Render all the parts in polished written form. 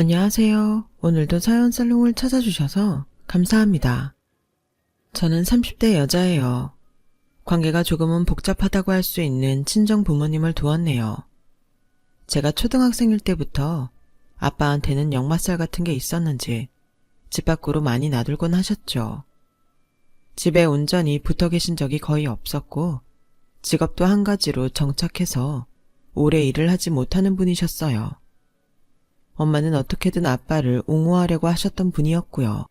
안녕하세요. 오늘도 사연 살롱을 찾아주셔서 감사합니다. 저는 30대 여자예요. 관계가 조금은 복잡하다고 할 수 있는 친정 부모님을 두었네요. 제가 초등학생일 때부터 아빠한테는 역마살 같은 게 있었는지 집 밖으로 많이 나들곤 하셨죠. 집에 온전히 붙어 계신 적이 거의 없었고 직업도 한 가지로 정착해서 오래 일을 하지 못하는 분이셨어요. 엄마는 어떻게든 아빠를 옹호하려고 하셨던 분이었고요.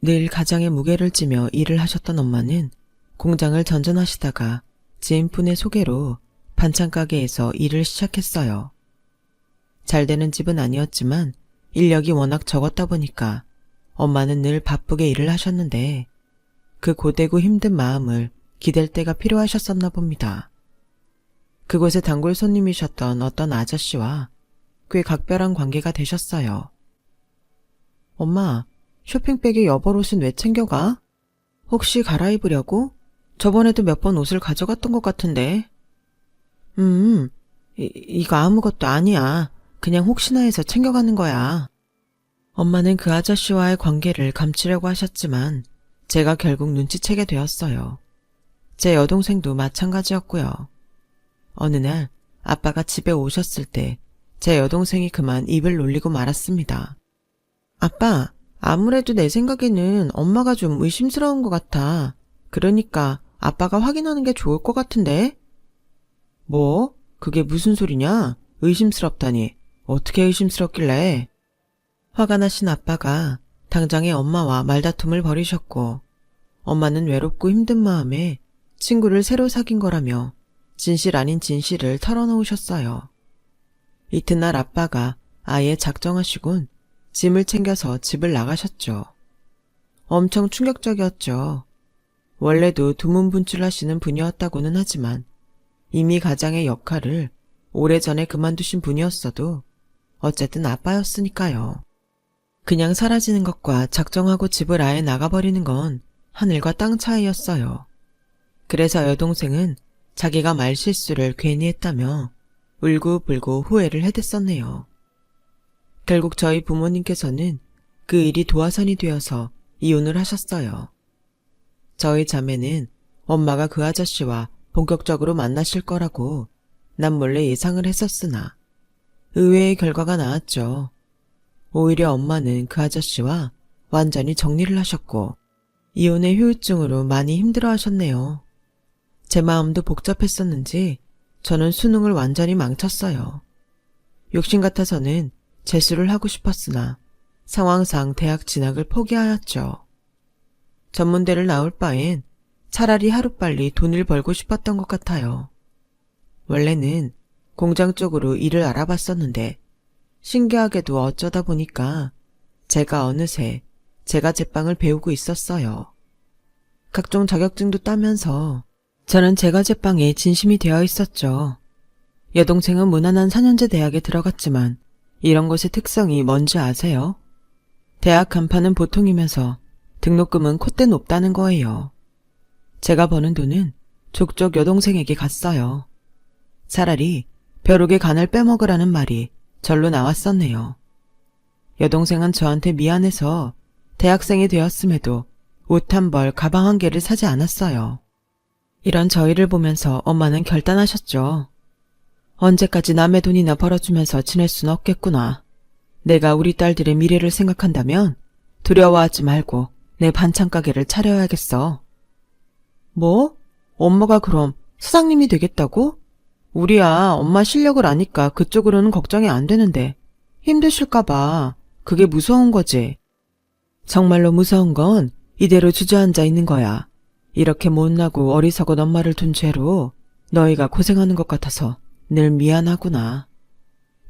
늘 가장의 무게를 지며 일을 하셨던 엄마는 공장을 전전하시다가 지인분의 소개로 반찬 가게에서 일을 시작했어요. 잘 되는 집은 아니었지만 인력이 워낙 적었다 보니까 엄마는 늘 바쁘게 일을 하셨는데 그 고되고 힘든 마음을 기댈 때가 필요하셨었나 봅니다. 그곳에 단골 손님이셨던 어떤 아저씨와 꽤 각별한 관계가 되셨어요. 엄마, 쇼핑백에 여벌옷은 왜 챙겨가? 혹시 갈아입으려고? 저번에도 몇 번 옷을 가져갔던 것 같은데. 이거 아무것도 아니야. 그냥 혹시나 해서 챙겨가는 거야. 엄마는 그 아저씨와의 관계를 감추려고 하셨지만 제가 결국 눈치채게 되었어요. 제 여동생도 마찬가지였고요. 어느 날 아빠가 집에 오셨을 때 제 여동생이 그만 입을 놀리고 말았습니다. 아빠, 아무래도 내 생각에는 엄마가 좀 의심스러운 것 같아. 그러니까 아빠가 확인하는 게 좋을 것 같은데? 뭐? 그게 무슨 소리냐? 의심스럽다니. 어떻게 의심스럽길래? 화가 나신 아빠가 당장에 엄마와 말다툼을 벌이셨고 엄마는 외롭고 힘든 마음에 친구를 새로 사귄 거라며 진실 아닌 진실을 털어놓으셨어요. 이튿날 아빠가 아예 작정하시곤 짐을 챙겨서 집을 나가셨죠. 엄청 충격적이었죠. 원래도 두문분출하시는 분이었다고는 하지만 이미 가장의 역할을 오래전에 그만두신 분이었어도 어쨌든 아빠였으니까요. 그냥 사라지는 것과 작정하고 집을 아예 나가버리는 건 하늘과 땅 차이였어요. 그래서 여동생은 자기가 말실수를 괜히 했다며 울고불고 후회를 해댔었네요. 결국 저희 부모님께서는 그 일이 도화선이 되어서 이혼을 하셨어요. 저희 자매는 엄마가 그 아저씨와 본격적으로 만나실 거라고 남몰래 예상을 했었으나 의외의 결과가 나왔죠. 오히려 엄마는 그 아저씨와 완전히 정리를 하셨고 이혼의 후유증으로 많이 힘들어하셨네요. 제 마음도 복잡했었는지 저는 수능을 완전히 망쳤어요. 욕심 같아서는 재수를 하고 싶었으나 상황상 대학 진학을 포기하였죠. 전문대를 나올 바엔 차라리 하루빨리 돈을 벌고 싶었던 것 같아요. 원래는 공장 쪽으로 일을 알아봤었는데 신기하게도 어쩌다 보니까 제가 어느새 제가 제빵을 배우고 있었어요. 각종 자격증도 따면서 저는 제가 제빵에 진심이 되어 있었죠. 여동생은 무난한 4년제 대학에 들어갔지만 이런 곳의 특성이 뭔지 아세요? 대학 간판은 보통이면서 등록금은 콧대 높다는 거예요. 제가 버는 돈은 족족 여동생에게 갔어요. 차라리 벼룩의 간을 빼먹으라는 말이 절로 나왔었네요. 여동생은 저한테 미안해서 대학생이 되었음에도 옷 한 벌, 가방 한 개를 사지 않았어요. 이런 저희를 보면서 엄마는 결단하셨죠. 언제까지 남의 돈이나 벌어주면서 지낼 순 없겠구나. 내가 우리 딸들의 미래를 생각한다면 두려워하지 말고 내 반찬 가게를 차려야겠어. 뭐? 엄마가 그럼 사장님이 되겠다고? 우리야 엄마 실력을 아니까 그쪽으로는 걱정이 안 되는데 힘드실까봐 그게 무서운 거지. 정말로 무서운 건 이대로 주저앉아 있는 거야. 이렇게 못나고 어리석은 엄마를 둔 죄로 너희가 고생하는 것 같아서 늘 미안하구나.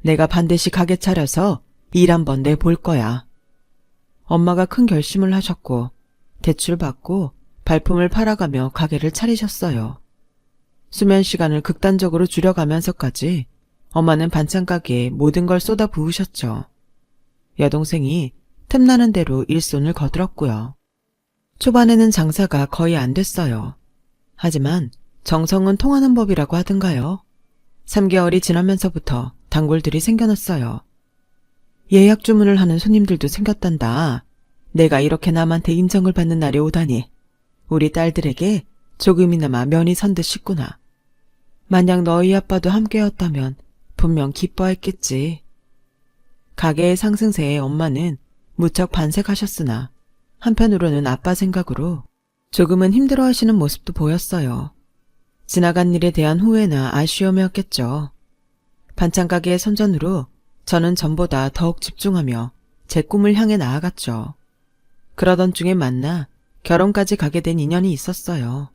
내가 반드시 가게 차려서 일 한번 내볼 거야. 엄마가 큰 결심을 하셨고 대출 받고 발품을 팔아가며 가게를 차리셨어요. 수면 시간을 극단적으로 줄여가면서까지 엄마는 반찬 가게에 모든 걸 쏟아 부으셨죠. 여동생이 틈나는 대로 일손을 거들었고요. 초반에는 장사가 거의 안 됐어요. 하지만 정성은 통하는 법이라고 하던가요. 3개월이 지나면서부터 단골들이 생겨났어요. 예약 주문을 하는 손님들도 생겼단다. 내가 이렇게 남한테 인정을 받는 날이 오다니. 우리 딸들에게 조금이나마 면이 선 듯 싶구나. 만약 너희 아빠도 함께였다면 분명 기뻐했겠지. 가게의 상승세에 엄마는 무척 반색하셨으나 한편으로는 아빠 생각으로 조금은 힘들어하시는 모습도 보였어요. 지나간 일에 대한 후회나 아쉬움이었겠죠. 반찬 가게의 선전으로 저는 전보다 더욱 집중하며 제 꿈을 향해 나아갔죠. 그러던 중에 만나 결혼까지 가게 된 인연이 있었어요.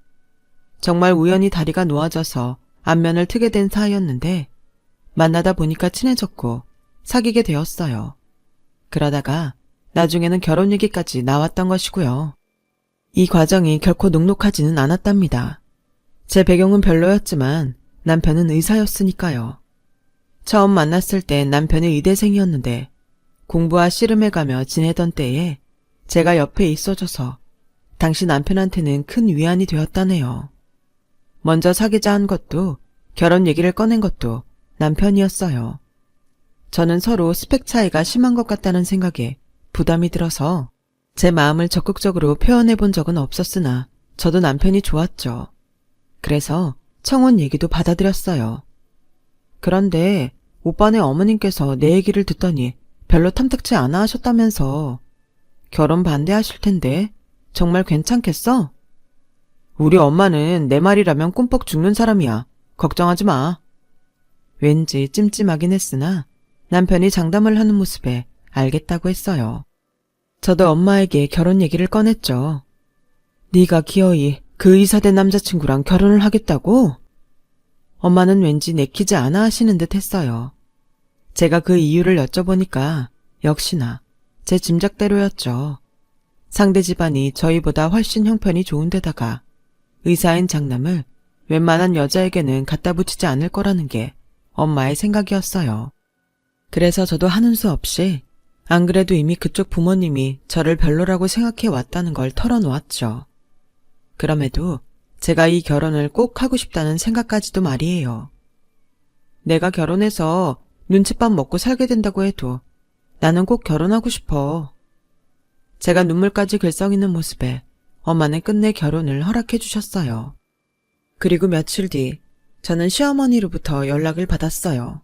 정말 우연히 다리가 놓아져서 안면을 트게 된 사이였는데 만나다 보니까 친해졌고 사귀게 되었어요. 그러다가 나중에는 결혼 얘기까지 나왔던 것이고요. 이 과정이 결코 녹록하지는 않았답니다. 제 배경은 별로였지만 남편은 의사였으니까요. 처음 만났을 땐 남편이 의대생이었는데 공부와 씨름해 가며 지내던 때에 제가 옆에 있어줘서 당시 남편한테는 큰 위안이 되었다네요. 먼저 사귀자 한 것도 결혼 얘기를 꺼낸 것도 남편이었어요. 저는 서로 스펙 차이가 심한 것 같다는 생각에 부담이 들어서 제 마음을 적극적으로 표현해 본 적은 없었으나 저도 남편이 좋았죠. 그래서 청혼 얘기도 받아들였어요. 그런데 오빠네 어머님께서 내 얘기를 듣더니 별로 탐탁치 않아 하셨다면서. 결혼 반대하실 텐데 정말 괜찮겠어? 우리 엄마는 내 말이라면 꿈뻑 죽는 사람이야. 걱정하지 마. 왠지 찜찜하긴 했으나 남편이 장담을 하는 모습에 알겠다고 했어요. 저도 엄마에게 결혼 얘기를 꺼냈죠. 네가 기어이 그 의사된 남자친구랑 결혼을 하겠다고? 엄마는 왠지 내키지 않아 하시는 듯 했어요. 제가 그 이유를 여쭤보니까 역시나 제 짐작대로였죠. 상대 집안이 저희보다 훨씬 형편이 좋은 데다가 의사인 장남을 웬만한 여자에게는 갖다 붙이지 않을 거라는 게 엄마의 생각이었어요. 그래서 저도 하는 수 없이 안 그래도 이미 그쪽 부모님이 저를 별로라고 생각해 왔다는 걸 털어놓았죠. 그럼에도 제가 이 결혼을 꼭 하고 싶다는 생각까지도 말이에요. 내가 결혼해서 눈칫밥 먹고 살게 된다고 해도 나는 꼭 결혼하고 싶어. 제가 눈물까지 글썽이는 모습에 엄마는 끝내 결혼을 허락해 주셨어요. 그리고 며칠 뒤 저는 시어머니로부터 연락을 받았어요.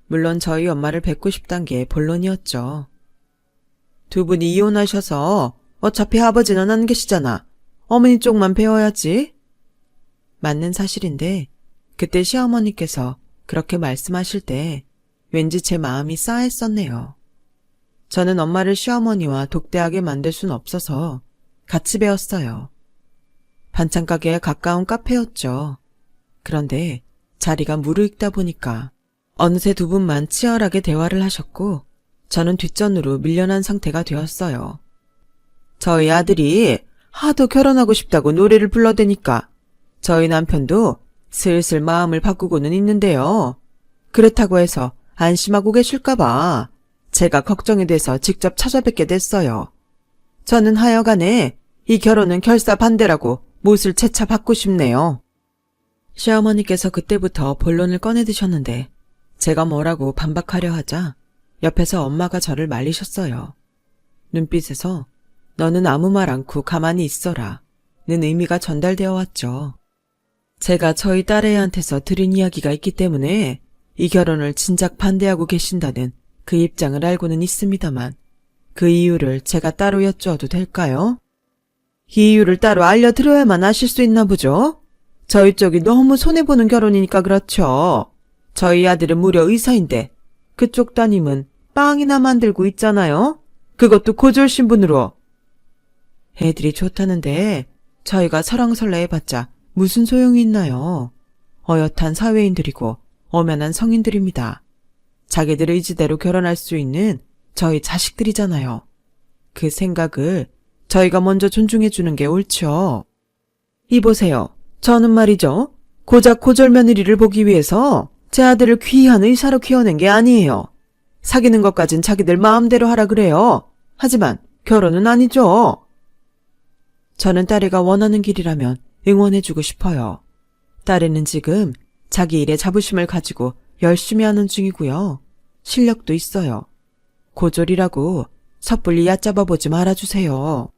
물론 저희 엄마를 뵙고 싶단 게 본론이었죠. 두 분이 이혼하셔서 어차피 아버지는 안 계시잖아. 어머니 쪽만 배워야지. 맞는 사실인데 그때 시어머니께서 그렇게 말씀하실 때 왠지 제 마음이 싸했었네요. 저는 엄마를 시어머니와 독대하게 만들 순 없어서 같이 배웠어요. 반찬 가게에 가까운 카페였죠. 그런데 자리가 무르익다 보니까 어느새 두 분만 치열하게 대화를 하셨고 저는 뒷전으로 밀려난 상태가 되었어요. 저희 아들이 하도 결혼하고 싶다고 노래를 불러대니까 저희 남편도 슬슬 마음을 바꾸고는 있는데요. 그렇다고 해서 안심하고 계실까봐 제가 걱정이 돼서 직접 찾아뵙게 됐어요. 저는 하여간에 이 결혼은 결사 반대라고 못을 채차 받고 싶네요. 시어머니께서 그때부터 본론을 꺼내드셨는데 제가 뭐라고 반박하려 하자 옆에서 엄마가 저를 말리셨어요. 눈빛에서 너는 아무 말 않고 가만히 있어라 는 의미가 전달되어 왔죠. 제가 저희 딸애한테서 들은 이야기가 있기 때문에 이 결혼을 진작 반대하고 계신다는 그 입장을 알고는 있습니다만 그 이유를 제가 따로 여쭈어도 될까요? 이 이유를 따로 알려드려야만 아실 수 있나 보죠? 저희 쪽이 너무 손해보는 결혼이니까 그렇죠. 저희 아들은 무려 의사인데 그쪽 따님은 빵이나 만들고 있잖아요. 그것도 고졸 신분으로. 애들이 좋다는데 저희가 설왕설래해봤자 무슨 소용이 있나요? 어엿한 사회인들이고 엄연한 성인들입니다. 자기들 의지대로 결혼할 수 있는 저희 자식들이잖아요. 그 생각을 저희가 먼저 존중해주는 게 옳죠. 이보세요. 저는 말이죠. 고작 고졸 며느리를 보기 위해서 제 아들을 귀한 의사로 키워낸 게 아니에요. 사귀는 것까진 자기들 마음대로 하라 그래요. 하지만 결혼은 아니죠. 저는 딸애가 원하는 길이라면 응원해주고 싶어요. 딸애는 지금 자기 일에 자부심을 가지고 열심히 하는 중이고요. 실력도 있어요. 고졸이라고 섣불리 얕잡아 보지 말아주세요.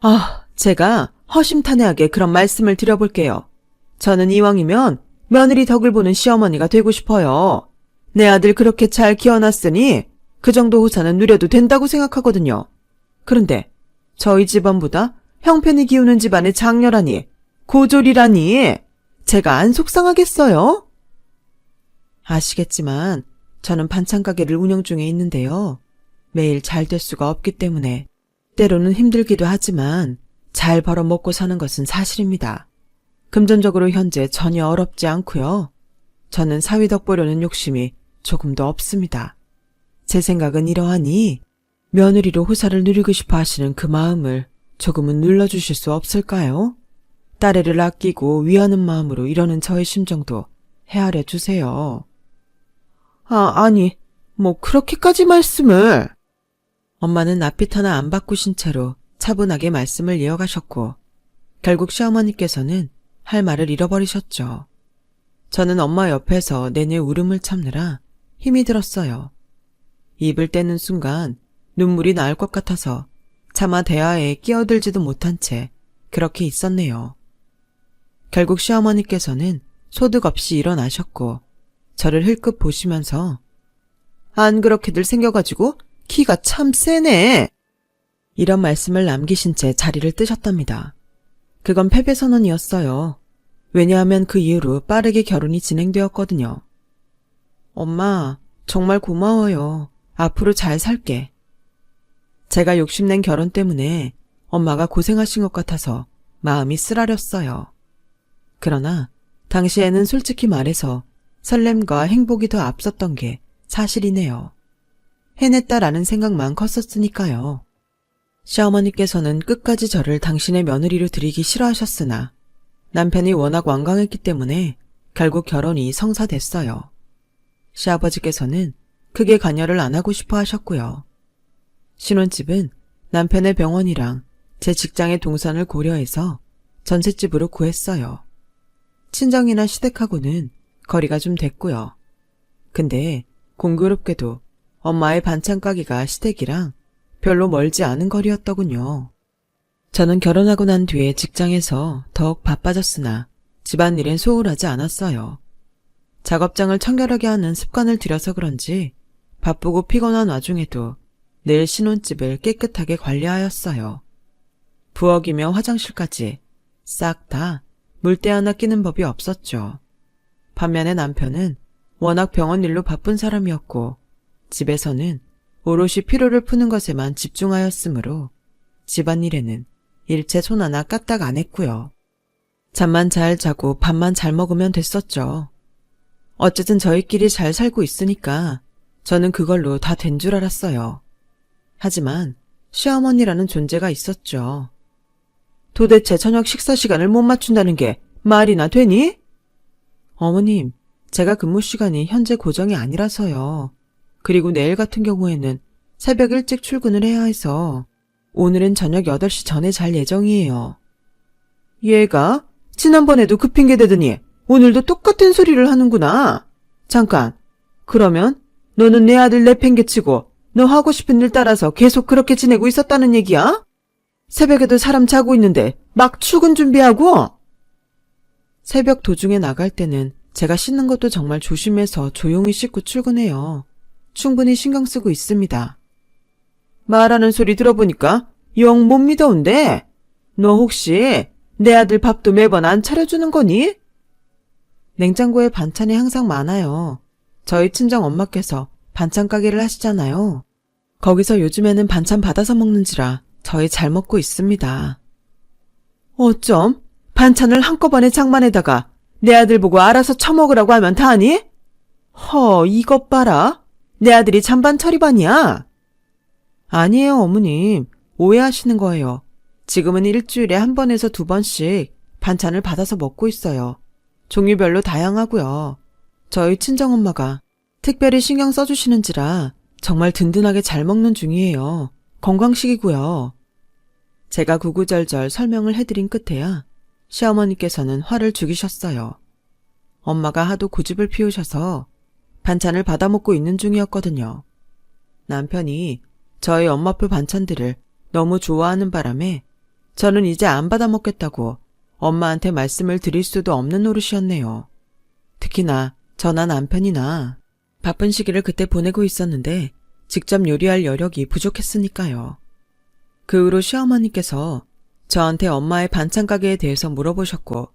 아, 제가 허심탄회하게 그런 말씀을 드려볼게요. 저는 이왕이면 며느리 덕을 보는 시어머니가 되고 싶어요. 내 아들 그렇게 잘 키워놨으니 그 정도 호사는 누려도 된다고 생각하거든요. 그런데 저희 집안보다 형편이 기우는 집안의 장녀라니, 고졸이라니 제가 안 속상하겠어요? 아시겠지만 저는 반찬 가게를 운영 중에 있는데요. 매일 잘 될 수가 없기 때문에 때로는 힘들기도 하지만 잘 벌어먹고 사는 것은 사실입니다. 금전적으로 현재 전혀 어렵지 않고요. 저는 사위덕 보려는 욕심이 조금도 없습니다. 제 생각은 이러하니 며느리로 호사를 누리고 싶어 하시는 그 마음을 조금은 눌러주실 수 없을까요? 딸애를 아끼고 위하는 마음으로 이러는 저의 심정도 헤아려 주세요. 아니, 뭐 그렇게까지 말씀을. 엄마는 낯빛 하나 안 바꾸신 채로 차분하게 말씀을 이어가셨고 결국 시어머니께서는 할 말을 잃어버리셨죠. 저는 엄마 옆에서 내내 울음을 참느라 힘이 들었어요. 입을 떼는 순간 눈물이 나올 것 같아서 차마 대화에 끼어들지도 못한 채 그렇게 있었네요. 결국 시어머니께서는 소득 없이 일어나셨고 저를 흘끗 보시면서 안 그렇게들 생겨가지고 키가 참 세네. 이런 말씀을 남기신 채 자리를 뜨셨답니다. 그건 패배선언이었어요. 왜냐하면 그 이후로 빠르게 결혼이 진행되었거든요. 엄마, 정말 고마워요. 앞으로 잘 살게. 제가 욕심낸 결혼 때문에 엄마가 고생하신 것 같아서 마음이 쓰라렸어요. 그러나 당시에는 솔직히 말해서 설렘과 행복이 더 앞섰던 게 사실이네요. 해냈다라는 생각만 컸었으니까요. 시어머니께서는 끝까지 저를 당신의 며느리로 들이기 싫어하셨으나 남편이 워낙 완강했기 때문에 결국 결혼이 성사됐어요. 시아버지께서는 크게 관여를 안 하고 싶어 하셨고요. 신혼집은 남편의 병원이랑 제 직장의 동선을 고려해서 전셋집으로 구했어요. 친정이나 시댁하고는 거리가 좀 됐고요. 근데 공교롭게도 엄마의 반찬 가게가 시댁이랑 별로 멀지 않은 거리였더군요. 저는 결혼하고 난 뒤에 직장에서 더욱 바빠졌으나 집안일엔 소홀하지 않았어요. 작업장을 청결하게 하는 습관을 들여서 그런지 바쁘고 피곤한 와중에도 늘 신혼집을 깨끗하게 관리하였어요. 부엌이며 화장실까지 싹 다 물때 하나 끼는 법이 없었죠. 반면에 남편은 워낙 병원 일로 바쁜 사람이었고 집에서는 오롯이 피로를 푸는 것에만 집중하였으므로 집안일에는 일체 손 하나 까딱 안 했고요. 잠만 잘 자고 밥만 잘 먹으면 됐었죠. 어쨌든 저희끼리 잘 살고 있으니까 저는 그걸로 다 된 줄 알았어요. 하지만 시어머니라는 존재가 있었죠. 도대체 저녁 식사 시간을 못 맞춘다는 게 말이나 되니? 어머님, 제가 근무 시간이 현재 고정이 아니라서요. 그리고 내일 같은 경우에는 새벽 일찍 출근을 해야 해서 오늘은 저녁 8시 전에 잘 예정이에요. 얘가 지난번에도 그 핑계 대더니 오늘도 똑같은 소리를 하는구나. 잠깐, 그러면 너는 내 아들 내팽개치고 너 하고 싶은 일 따라서 계속 그렇게 지내고 있었다는 얘기야? 새벽에도 사람 자고 있는데 막 출근 준비하고? 새벽 도중에 나갈 때는 제가 씻는 것도 정말 조심해서 조용히 씻고 출근해요. 충분히 신경 쓰고 있습니다. 말하는 소리 들어보니까 영 못 믿어온데? 너 혹시 내 아들 밥도 매번 안 차려주는 거니? 냉장고에 반찬이 항상 많아요. 저희 친정 엄마께서 반찬 가게를 하시잖아요. 거기서 요즘에는 반찬 받아서 먹는지라 저희 잘 먹고 있습니다. 어쩜 반찬을 한꺼번에 장만에다가 내 아들 보고 알아서 처먹으라고 하면 다하니? 이것 봐라. 내 아들이 잔반 처리반이야. 아니에요, 어머님. 오해하시는 거예요. 지금은 일주일에 1번에서 2번씩 반찬을 받아서 먹고 있어요. 종류별로 다양하고요. 저희 친정엄마가 특별히 신경 써주시는지라 정말 든든하게 잘 먹는 중이에요. 건강식이고요. 제가 구구절절 설명을 해드린 끝에야 시어머니께서는 화를 죽이셨어요. 엄마가 하도 고집을 피우셔서 반찬을 받아먹고 있는 중이었거든요. 남편이 저희 엄마표 반찬들을 너무 좋아하는 바람에 저는 이제 안 받아 먹겠다고 엄마한테 말씀을 드릴 수도 없는 노릇이었네요. 특히나 저나 남편이나 바쁜 시기를 그때 보내고 있었는데 직접 요리할 여력이 부족했으니까요. 그 후로 시어머니께서 저한테 엄마의 반찬 가게에 대해서 물어보셨고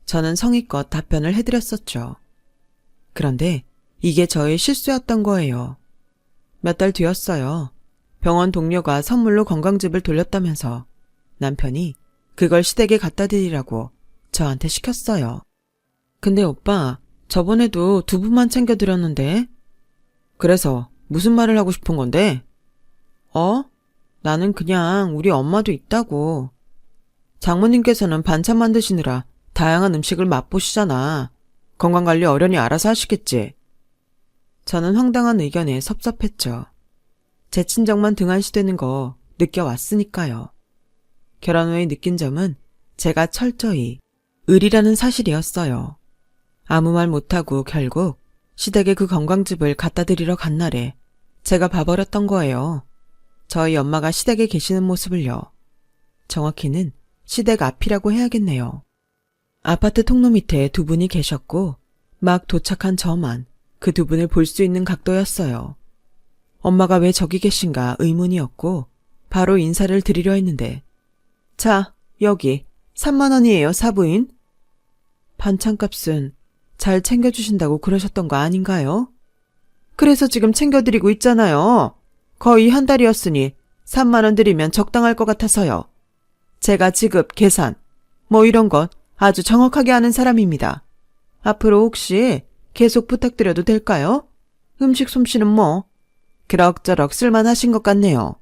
저는 성의껏 답변을 해드렸었죠. 그런데 이게 저의 실수였던 거예요. 몇 달 뒤였어요. 병원 동료가 선물로 건강즙을 돌렸다면서 남편이 그걸 시댁에 갖다 드리라고 저한테 시켰어요. 근데 오빠, 저번에도 두부만 챙겨드렸는데? 그래서 무슨 말을 하고 싶은 건데? 나는 그냥 우리 엄마도 있다고. 장모님께서는 반찬 만드시느라 다양한 음식을 맛보시잖아. 건강관리 어련히 알아서 하시겠지. 저는 황당한 의견에 섭섭했죠. 제 친정만 등한시되는 거 느껴왔으니까요. 결혼 후에 느낀 점은 제가 철저히 을이라는 사실이었어요. 아무 말 못하고 결국 시댁에 그 건강즙을 갖다 드리러 간 날에 제가 봐버렸던 거예요. 저희 엄마가 시댁에 계시는 모습을요. 정확히는 시댁 앞이라고 해야겠네요. 아파트 통로 밑에 두 분이 계셨고 막 도착한 저만 그 두 분을 볼 수 있는 각도였어요. 엄마가 왜 저기 계신가 의문이었고 바로 인사를 드리려 했는데 자, 여기 3만 원이에요, 사부인. 반찬값은 잘 챙겨주신다고 그러셨던 거 아닌가요? 그래서 지금 챙겨드리고 있잖아요. 거의 한 달이었으니 3만 원 드리면 적당할 것 같아서요. 제가 지급, 계산, 뭐 이런 것 아주 정확하게 아는 사람입니다. 앞으로 혹시 계속 부탁드려도 될까요? 음식 솜씨는 뭐 그럭저럭 쓸만하신 것 같네요.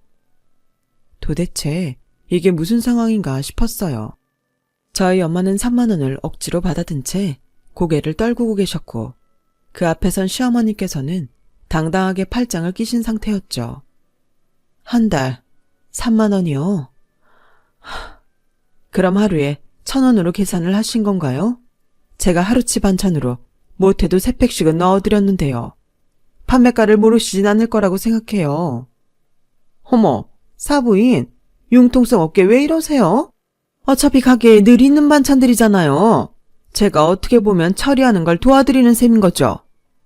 도대체 이게 무슨 상황인가 싶었어요. 저희 엄마는 3만 원을 억지로 받아든 채 고개를 떨구고 계셨고 그 앞에 선 시어머니께서는 당당하게 팔짱을 끼신 상태였죠. 한 달 3만 원이요? 그럼 하루에 1,000원으로 계산을 하신 건가요? 제가 하루치 반찬으로 못해도 3팩씩은 넣어드렸는데요. 판매가를 모르시진 않을 거라고 생각해요. 어머, 사부인, 융통성 없게 왜 이러세요? 어차피 가게에 늘 있는 반찬들이잖아요. 제가 어떻게 보면 처리하는 걸 도와드리는 셈인 거죠.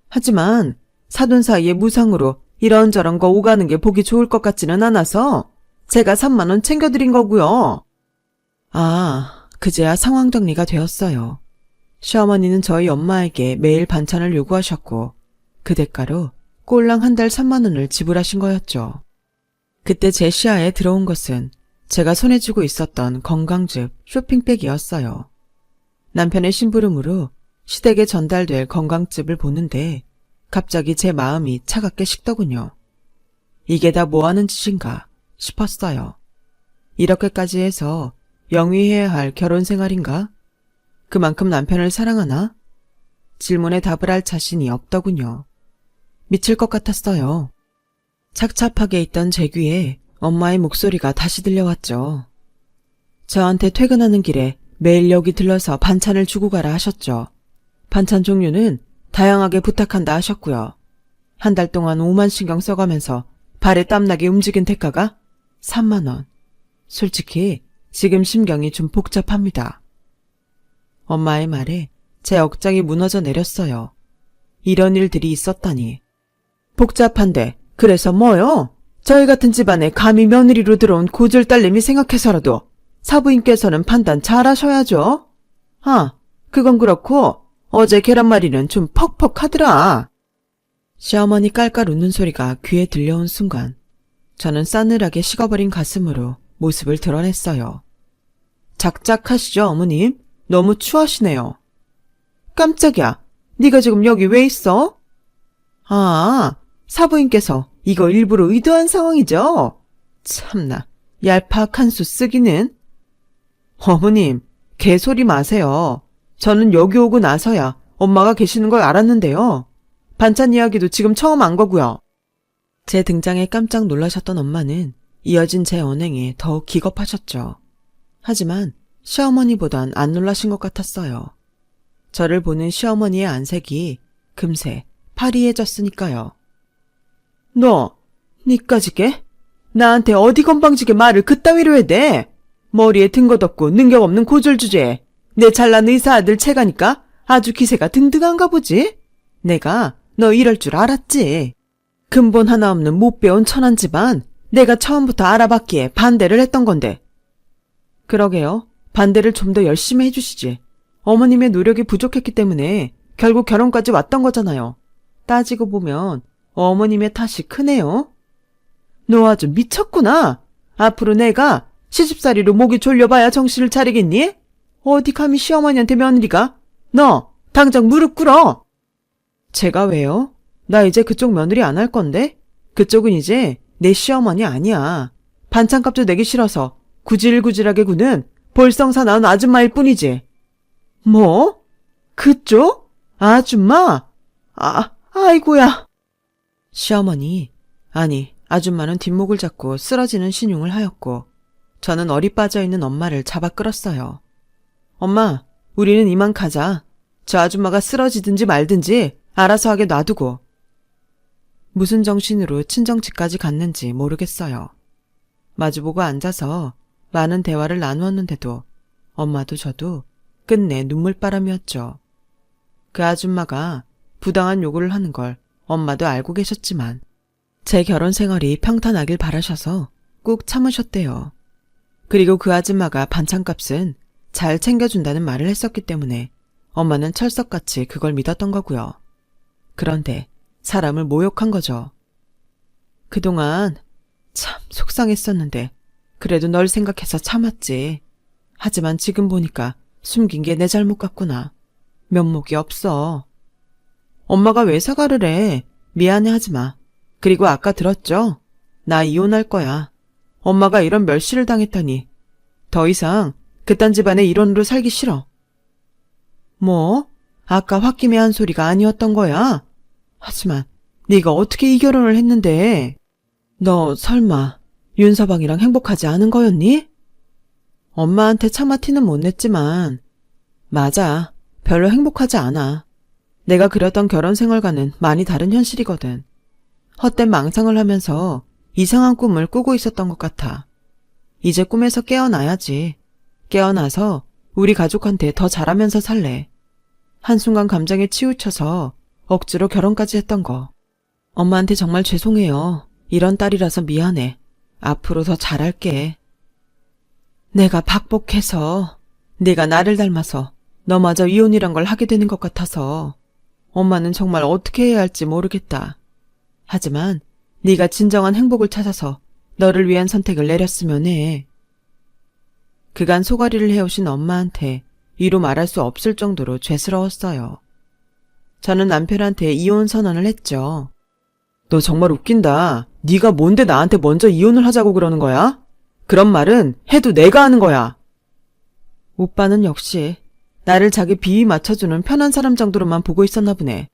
하지만 사돈 사이에 무상으로 이런저런 거 오가는 게 보기 좋을 것 같지는 않아서 제가 3만 원 챙겨드린 거고요. 아, 그제야 상황 정리가 되었어요. 시어머니는 저희 엄마에게 매일 반찬을 요구하셨고 그 대가로 꼴랑 한 달 3만 원을 지불하신 거였죠. 그때 제 시야에 들어온 것은 제가 손에 쥐고 있었던 건강즙 쇼핑백이었어요. 남편의 심부름으로 시댁에 전달될 건강즙을 보는데 갑자기 제 마음이 차갑게 식더군요. 이게 다 뭐하는 짓인가 싶었어요. 이렇게까지 해서 영위해야 할 결혼 생활인가? 그만큼 남편을 사랑하나? 질문에 답을 할 자신이 없더군요. 미칠 것 같았어요. 착잡하게 있던 제 귀에 엄마의 목소리가 다시 들려왔죠. 저한테 퇴근하는 길에 매일 여기 들러서 반찬을 주고 가라 하셨죠. 반찬 종류는 다양하게 부탁한다 하셨고요. 한 달 동안 5만 신경 써가면서 발에 땀나게 움직인 대가가 3만 원. 솔직히 지금 심경이 좀 복잡합니다. 엄마의 말에 제 억장이 무너져 내렸어요. 이런 일들이 있었다니. 복잡한데 그래서 뭐요? 저희 같은 집안에 감히 며느리로 들어온 고졸 딸내미 생각해서라도 사부인께서는 판단 잘 하셔야죠. 아, 그건 그렇고 어제 계란말이는 좀 퍽퍽하더라. 시어머니 깔깔 웃는 소리가 귀에 들려온 순간 저는 싸늘하게 식어버린 가슴으로 모습을 드러냈어요. 작작하시죠, 어머님? 너무 추하시네요. 깜짝이야. 네가 지금 여기 왜 있어? 아, 사부인께서 이거 일부러 의도한 상황이죠? 참나, 얄팍한 수 쓰기는. 어머님, 개소리 마세요. 저는 여기 오고 나서야 엄마가 계시는 걸 알았는데요. 반찬 이야기도 지금 처음 안 거고요. 제 등장에 깜짝 놀라셨던 엄마는 이어진 제 언행에 더욱 기겁하셨죠. 하지만 시어머니보단 안 놀라신 것 같았어요. 저를 보는 시어머니의 안색이 금세 파리해졌으니까요. 너 니까지 게? 나한테 어디 건방지게 말을 그따위로 해대? 머리에 든 것 없고 능력 없는 고졸 주제에 내 잘난 의사 아들 채가니까 아주 기세가 등등한가 보지? 내가 너 이럴 줄 알았지. 근본 하나 없는 못 배운 천한 집안 내가 처음부터 알아봤기에 반대를 했던 건데. 그러게요. 반대를 좀 더 열심히 해주시지. 어머님의 노력이 부족했기 때문에 결국 결혼까지 왔던 거잖아요. 따지고 보면 어머님의 탓이 크네요. 너 아주 미쳤구나. 앞으로 내가 시집살이로 목이 졸려봐야 정신을 차리겠니? 어디 감히 시어머니한테 며느리가? 너 당장 무릎 꿇어. 제가 왜요? 나 이제 그쪽 며느리 안 할 건데? 그쪽은 이제 내 시어머니 아니야. 반찬값도 내기 싫어서 구질구질하게 구는 볼성사 나온 아줌마일 뿐이지. 뭐? 그쪽? 아줌마? 아이고야. 시어머니, 아니 아줌마는 뒷목을 잡고 쓰러지는 신용을 하였고 저는 어리 빠져있는 엄마를 잡아 끌었어요. 엄마, 우리는 이만 가자. 저 아줌마가 쓰러지든지 말든지 알아서 하게 놔두고. 무슨 정신으로 친정집까지 갔는지 모르겠어요. 마주보고 앉아서 많은 대화를 나누었는데도 엄마도 저도 끝내 눈물바람이었죠. 그 아줌마가 부당한 요구를 하는 걸 엄마도 알고 계셨지만 제 결혼 생활이 평탄하길 바라셔서 꾹 참으셨대요. 그리고 그 아줌마가 반찬값은 잘 챙겨준다는 말을 했었기 때문에 엄마는 철석같이 그걸 믿었던 거고요. 그런데 사람을 모욕한 거죠. 그동안 참 속상했었는데 그래도 널 생각해서 참았지. 하지만 지금 보니까 숨긴 게 내 잘못 같구나. 면목이 없어. 엄마가 왜 사과를 해? 미안해하지 마. 그리고 아까 들었죠? 나 이혼할 거야. 엄마가 이런 멸시를 당했다니. 더 이상 그딴 집안의 일원으로 살기 싫어. 뭐? 아까 홧김에 한 소리가 아니었던 거야? 하지만 네가 어떻게 이 결혼을 했는데? 너 설마 윤서방이랑 행복하지 않은 거였니? 엄마한테 차마 티는 못 냈지만 맞아. 별로 행복하지 않아. 내가 그렸던 결혼 생활과는 많이 다른 현실이거든. 헛된 망상을 하면서 이상한 꿈을 꾸고 있었던 것 같아. 이제 꿈에서 깨어나야지. 깨어나서 우리 가족한테 더 잘하면서 살래. 한순간 감정에 치우쳐서 억지로 결혼까지 했던 거. 엄마한테 정말 죄송해요. 이런 딸이라서 미안해. 앞으로 더 잘할게. 내가 박복해서 네가 나를 닮아서 너마저 이혼이란 걸 하게 되는 것 같아서 엄마는 정말 어떻게 해야 할지 모르겠다. 하지만 네가 진정한 행복을 찾아서 너를 위한 선택을 내렸으면 해. 그간 소가리를 해오신 엄마한테 이루 말할 수 없을 정도로 죄스러웠어요. 저는 남편한테 이혼 선언을 했죠. 너 정말 웃긴다. 네가 뭔데 나한테 먼저 이혼을 하자고 그러는 거야? 그런 말은 해도 내가 하는 거야. 오빠는 역시 나를 자기 비위 맞춰주는 편한 사람 정도로만 보고 있었나 보네.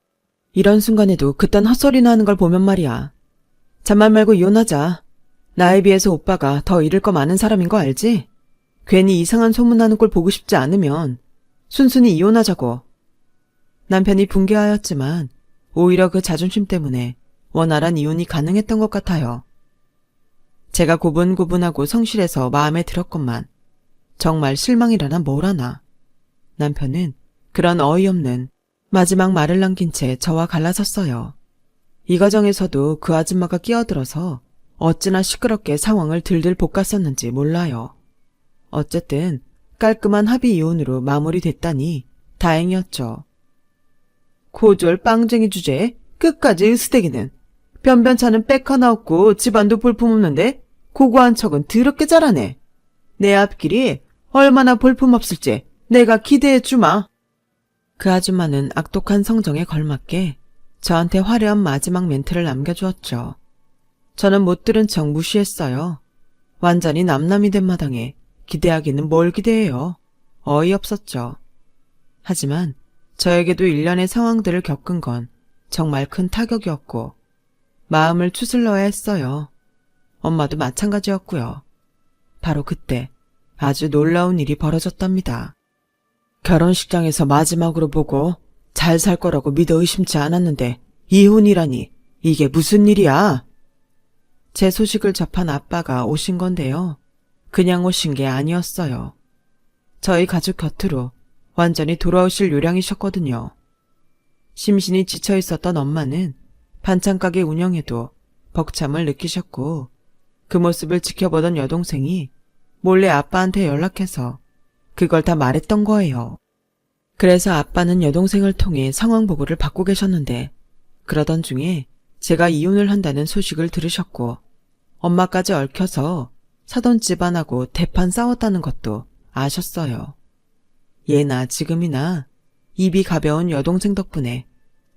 이런 순간에도 그딴 헛소리나 하는 걸 보면 말이야. 잔말 말고 이혼하자. 나에 비해서 오빠가 더 잃을 거 많은 사람인 거 알지? 괜히 이상한 소문나는 꼴 보고 싶지 않으면 순순히 이혼하자고. 남편이 붕괴하였지만 오히려 그 자존심 때문에 원활한 이혼이 가능했던 것 같아요. 제가 고분고분하고 성실해서 마음에 들었건만 정말 실망이라나 뭘하나. 남편은 그런 어이없는 마지막 말을 남긴 채 저와 갈라섰어요. 이 과정에서도 그 아줌마가 끼어들어서 어찌나 시끄럽게 상황을 들들 볶았었는지 몰라요. 어쨌든 깔끔한 합의 이혼으로 마무리됐다니 다행이었죠. 고졸 빵쟁이 주제에 끝까지 으스대기는. 변변찮은 빽 하나 없고 집안도 볼품없는데 고고한 척은 더럽게 잘하네. 내 앞길이 얼마나 볼품없을지 내가 기대해주마. 그 아줌마는 악독한 성정에 걸맞게 저한테 화려한 마지막 멘트를 남겨주었죠. 저는 못 들은 척 무시했어요. 완전히 남남이 된 마당에 기대하기는 뭘 기대해요. 어이없었죠. 하지만 저에게도 일련의 상황들을 겪은 건 정말 큰 타격이었고 마음을 추슬러야 했어요. 엄마도 마찬가지였고요. 바로 그때 아주 놀라운 일이 벌어졌답니다. 결혼식장에서 마지막으로 보고 잘 살 거라고 믿어 의심치 않았는데 이혼이라니 이게 무슨 일이야? 제 소식을 접한 아빠가 오신 건데요. 그냥 오신 게 아니었어요. 저희 가족 곁으로 완전히 돌아오실 요량이셨거든요. 심신이 지쳐 있었던 엄마는 반찬가게 운영에도 벅참을 느끼셨고 그 모습을 지켜보던 여동생이 몰래 아빠한테 연락해서 그걸 다 말했던 거예요. 그래서 아빠는 여동생을 통해 상황 보고를 받고 계셨는데 그러던 중에 제가 이혼을 한다는 소식을 들으셨고 엄마까지 얽혀서 사돈 집안하고 대판 싸웠다는 것도 아셨어요. 예나 지금이나 입이 가벼운 여동생 덕분에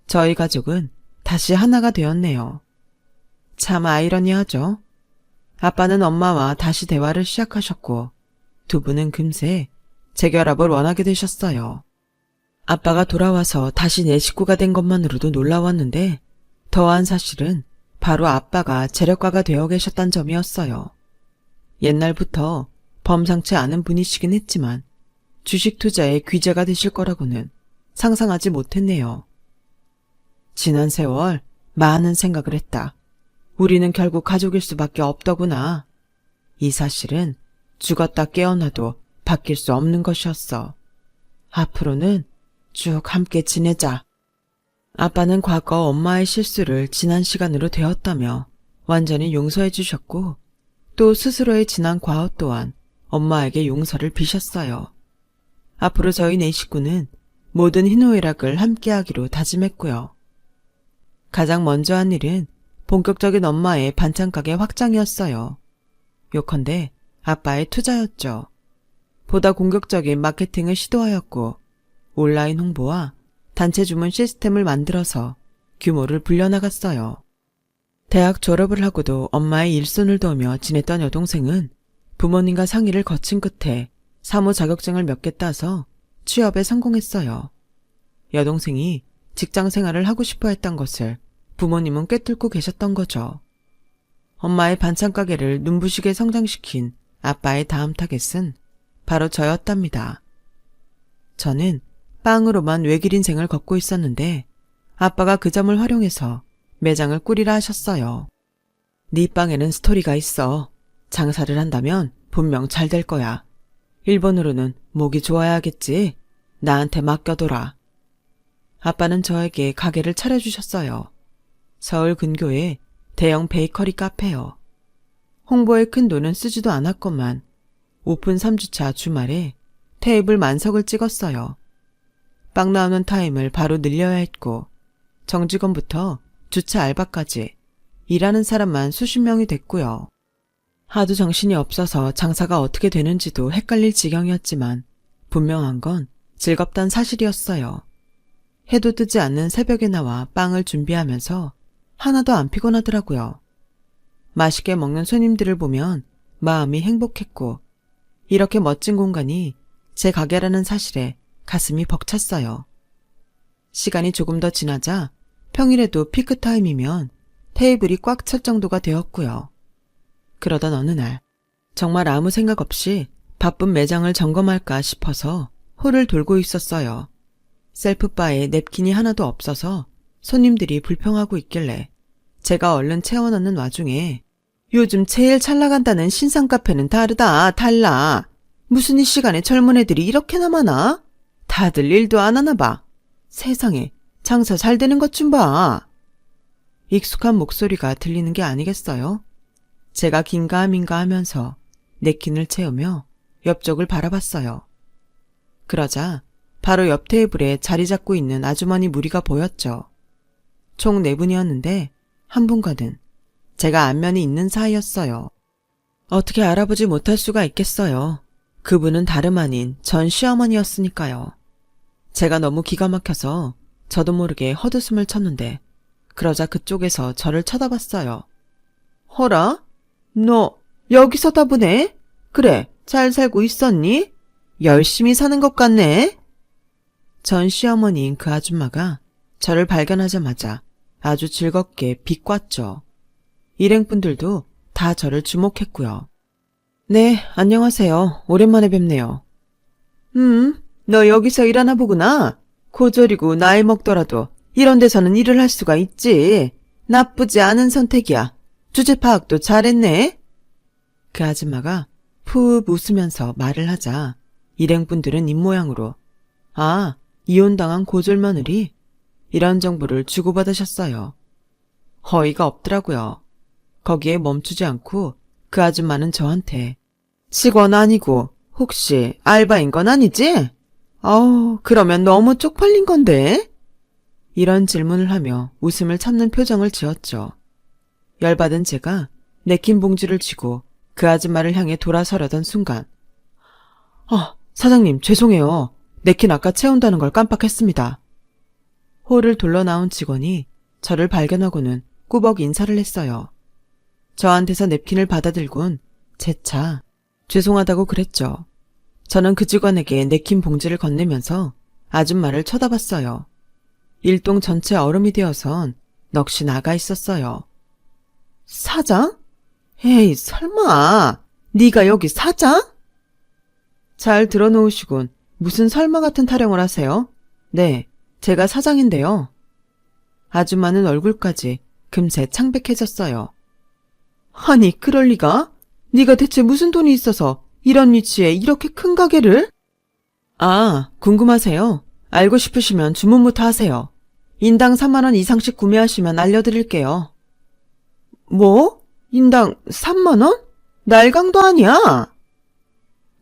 저희 가족은 다시 하나가 되었네요. 참 아이러니하죠? 아빠는 엄마와 다시 대화를 시작하셨고 두 분은 금세 재결합을 원하게 되셨어요. 아빠가 돌아와서 다시 내 식구가 된 것만으로도 놀라웠는데 더한 사실은 바로 아빠가 재력가가 되어 계셨단 점이었어요. 옛날부터 범상치 않은 분이시긴 했지만 주식 투자에 귀재가 되실 거라고는 상상하지 못했네요. 지난 세월 많은 생각을 했다. 우리는 결국 가족일 수밖에 없더구나. 이 사실은 죽었다 깨어나도 바뀔 수 없는 것이었어. 앞으로는 쭉 함께 지내자. 아빠는 과거 엄마의 실수를 지난 시간으로 되었다며 완전히 용서해 주셨고 또 스스로의 지난 과오 또한 엄마에게 용서를 비셨어요. 앞으로 저희 네 식구는 모든 희노애락을 함께하기로 다짐했고요. 가장 먼저 한 일은 본격적인 엄마의 반찬가게 확장이었어요. 요컨대 아빠의 투자였죠. 보다 공격적인 마케팅을 시도하였고 온라인 홍보와 단체 주문 시스템을 만들어서 규모를 불려나갔어요. 대학 졸업을 하고도 엄마의 일손을 도우며 지냈던 여동생은 부모님과 상의를 거친 끝에 사무 자격증을 몇 개 따서 취업에 성공했어요. 여동생이 직장 생활을 하고 싶어 했던 것을 부모님은 꿰뚫고 계셨던 거죠. 엄마의 반찬 가게를 눈부시게 성장시킨 아빠의 다음 타겟은 바로 저였답니다. 저는 빵으로만 외길 인생을 걷고 있었는데 아빠가 그 점을 활용해서 매장을 꾸리라 하셨어요. 네 빵에는 스토리가 있어. 장사를 한다면 분명 잘 될 거야. 일본으로는 목이 좋아야겠지. 나한테 맡겨둬라. 아빠는 저에게 가게를 차려주셨어요. 서울 근교에 대형 베이커리 카페요. 홍보에 큰 돈은 쓰지도 않았건만 오픈 3주차 주말에 테이블 만석을 찍었어요. 빵 나오는 타임을 바로 늘려야 했고 정직원부터 주차 알바까지 일하는 사람만 수십 명이 됐고요. 하도 정신이 없어서 장사가 어떻게 되는지도 헷갈릴 지경이었지만 분명한 건 즐겁단 사실이었어요. 해도 뜨지 않는 새벽에 나와 빵을 준비하면서 하나도 안 피곤하더라고요. 맛있게 먹는 손님들을 보면 마음이 행복했고 이렇게 멋진 공간이 제 가게라는 사실에 가슴이 벅찼어요. 시간이 조금 더 지나자 평일에도 피크타임이면 테이블이 꽉 찰 정도가 되었고요. 그러던 어느 날 정말 아무 생각 없이 바쁜 매장을 점검할까 싶어서 홀을 돌고 있었어요. 셀프바에 냅킨이 하나도 없어서 손님들이 불평하고 있길래 제가 얼른 채워넣는 와중에 요즘 제일 잘 나간다는 신상 카페는 다르다, 달라. 무슨 이 시간에 젊은 애들이 이렇게나 많아? 다들 일도 안 하나 봐. 세상에 장사 잘 되는 것 좀 봐. 익숙한 목소리가 들리는 게 아니겠어요? 제가 긴가민가 하면서 냅킨을 채우며 옆쪽을 바라봤어요. 그러자 바로 옆 테이블에 자리 잡고 있는 아주머니 무리가 보였죠. 총 4분이었는데 한 분과는 제가 안면이 있는 사이였어요. 어떻게 알아보지 못할 수가 있겠어요. 그분은 다름 아닌 전 시어머니였으니까요. 제가 너무 기가 막혀서 저도 모르게 헛웃음을 쳤는데 그러자 그쪽에서 저를 쳐다봤어요. 허라? 너 여기서 다보네? 그래, 잘 살고 있었니? 열심히 사는 것 같네? 전 시어머니인 그 아줌마가 저를 발견하자마자 아주 즐겁게 비꼬았죠. 일행분들도 다 저를 주목했고요. 네, 안녕하세요. 오랜만에 뵙네요. 너 여기서 일하나 보구나. 고졸이고 나이 먹더라도 이런 데서는 일을 할 수가 있지. 나쁘지 않은 선택이야. 주제 파악도 잘했네. 그 아줌마가 푸 웃으면서 말을 하자 일행분들은 입모양으로 아, 이혼당한 고졸 며느리? 이런 정보를 주고받으셨어요. 허위가 없더라고요. 거기에 멈추지 않고 그 아줌마는 저한테 직원 아니고 혹시 알바인 건 아니지? 그러면 너무 쪽팔린 건데? 이런 질문을 하며 웃음을 참는 표정을 지었죠. 열받은 제가 냅킨 봉지를 쥐고 그 아줌마를 향해 돌아서려던 순간 사장님 죄송해요. 냅킨 아까 채운다는 걸 깜빡했습니다. 홀을 둘러 나온 직원이 저를 발견하고는 꾸벅 인사를 했어요. 저한테서 냅킨을 받아들곤 재차 죄송하다고 그랬죠. 저는 그 직원에게 냅킨 봉지를 건네면서 아줌마를 쳐다봤어요. 일동 전체 얼음이 되어선 넋이 나가 있었어요. 사장? 에이 설마 네가 여기 사장? 잘 들어놓으시곤 무슨 설마 같은 타령을 하세요? 네, 제가 사장인데요. 아줌마는 얼굴까지 금세 창백해졌어요. 아니 그럴 리가? 네가 대체 무슨 돈이 있어서 이런 위치에 이렇게 큰 가게를? 아, 궁금하세요? 알고 싶으시면 주문부터 하세요. 인당 3만 원 이상씩 구매하시면 알려드릴게요. 뭐? 인당 3만 원? 날강도 아니야?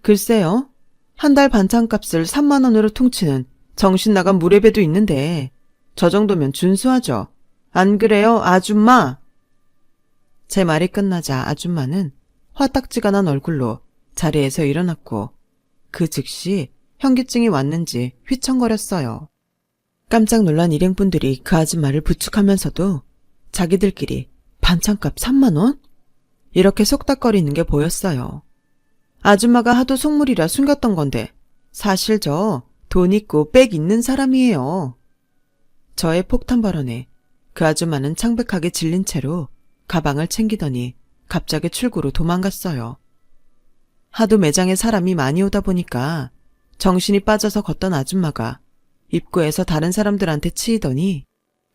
글쎄요. 한 달 반찬값을 3만 원으로 퉁치는 정신 나간 무례배도 있는데 저 정도면 준수하죠. 안 그래요, 아줌마? 제 말이 끝나자 아줌마는 화딱지가 난 얼굴로 자리에서 일어났고 그 즉시 현기증이 왔는지 휘청거렸어요. 깜짝 놀란 일행분들이 그 아줌마를 부축하면서도 자기들끼리 반찬값 3만 원? 이렇게 속닥거리는 게 보였어요. 아줌마가 하도 속물이라 숨겼던 건데 사실 저 돈 있고 백 있는 사람이에요. 저의 폭탄 발언에 그 아줌마는 창백하게 질린 채로 가방을 챙기더니 갑자기 출구로 도망갔어요. 하도 매장에 사람이 많이 오다 보니까 정신이 빠져서 걷던 아줌마가 입구에서 다른 사람들한테 치이더니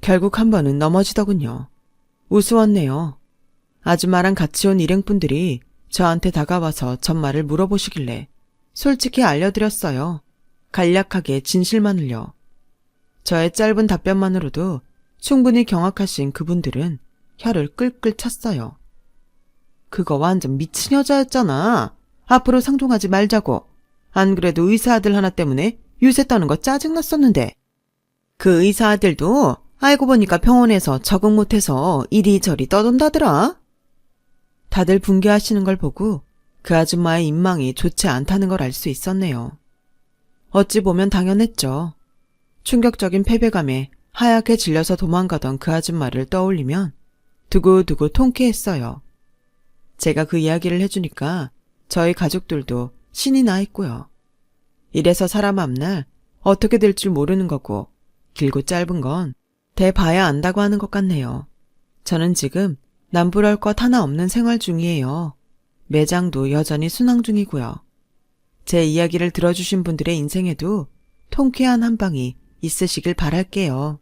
결국 한 번은 넘어지더군요. 우스웠네요. 아줌마랑 같이 온 일행분들이 저한테 다가와서 전말을 물어보시길래 솔직히 알려드렸어요. 간략하게 진실만을요. 저의 짧은 답변만으로도 충분히 경악하신 그분들은 혀를 끌끌 찼어요. 그거 완전 미친 여자였잖아. 앞으로 상종하지 말자고. 안 그래도 의사 아들 하나 때문에 유세 떠는 거 짜증났었는데. 그 의사 아들도 알고 보니까 병원에서 적응 못해서 이리저리 떠돈다더라. 다들 붕괴하시는 걸 보고 그 아줌마의 인망이 좋지 않다는 걸 알 수 있었네요. 어찌 보면 당연했죠. 충격적인 패배감에 하얗게 질려서 도망가던 그 아줌마를 떠올리면 두고두고 통쾌했어요. 제가 그 이야기를 해주니까 저희 가족들도 신이 나 있고요. 이래서 사람 앞날 어떻게 될 줄 모르는 거고 길고 짧은 건 대봐야 안다고 하는 것 같네요. 저는 지금 남부럴 것 하나 없는 생활 중이에요. 매장도 여전히 순항 중이고요. 제 이야기를 들어주신 분들의 인생에도 통쾌한 한 방이 있으시길 바랄게요.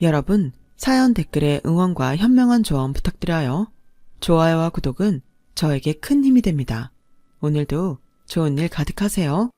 여러분, 사연 댓글에 응원과 현명한 조언 부탁드려요. 좋아요와 구독은 저에게 큰 힘이 됩니다. 오늘도 좋은 일 가득하세요.